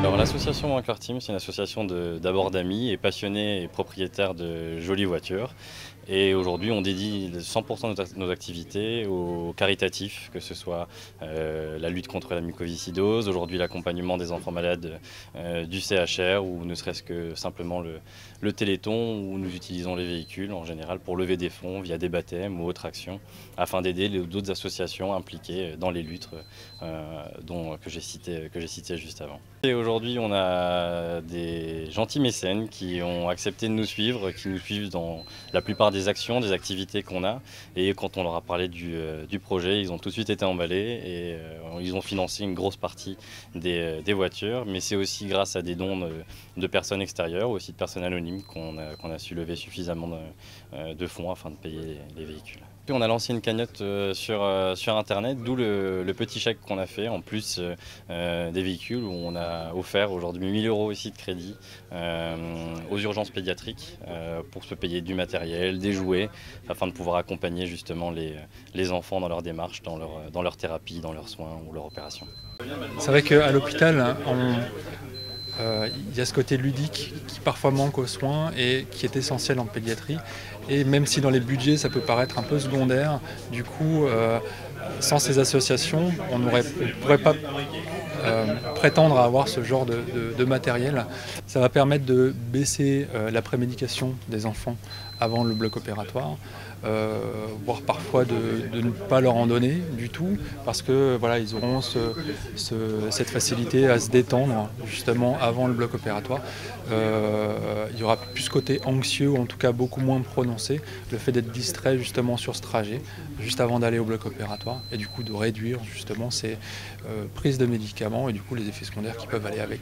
Alors l'association One Car Team, c'est une association d'abord d'amis et passionnés et propriétaires de jolies voitures. Et aujourd'hui, on dédie 100% de nos activités au caritatif, que ce soit la lutte contre la mucoviscidose, aujourd'hui l'accompagnement des enfants malades du CHR ou ne serait-ce que simplement le Téléthon, où nous utilisons les véhicules en général pour lever des fonds via des baptêmes ou autres actions afin d'aider d'autres associations impliquées dans les luttes que j'ai citées juste avant. Et aujourd'hui, on a des gentils mécènes qui ont accepté de nous suivre, qui nous suivent dans la plupart des actions, des activités qu'on a. Et quand on leur a parlé du projet, ils ont tout de suite été emballés et ils ont financé une grosse partie des voitures. Mais c'est aussi grâce à des dons de personnes extérieures, aussi de personnes anonymes, qu'on a su lever suffisamment de fonds afin de payer les véhicules. Puis on a lancé une cagnotte sur Internet, d'où le petit chèque qu'on a fait, en plus des véhicules, où on a offert aujourd'hui 1 000 € ici de crédit aux urgences pédiatriques pour se payer du matériel, des jouets, afin de pouvoir accompagner justement les enfants dans leur démarche, dans leur thérapie, dans leurs soins ou leurs opérations. C'est vrai qu'à l'hôpital, il y a ce côté ludique qui parfois manque aux soins et qui est essentiel en pédiatrie. Et même si dans les budgets ça peut paraître un peu secondaire, du coup, sans ces associations, on ne pourrait pas prétendre à avoir ce genre de matériel. Ça va permettre de baisser la prémédication des enfants avant le bloc opératoire, voire parfois de ne pas leur en donner du tout, parce que voilà, ils auront cette facilité à se détendre justement avant le bloc opératoire. Il y aura plus ce côté anxieux, ou en tout cas beaucoup moins prononcé, le fait d'être distrait justement sur ce trajet, juste avant d'aller au bloc opératoire, et du coup de réduire justement ces prises de médicaments et du coup les effets secondaires qui peuvent aller avec.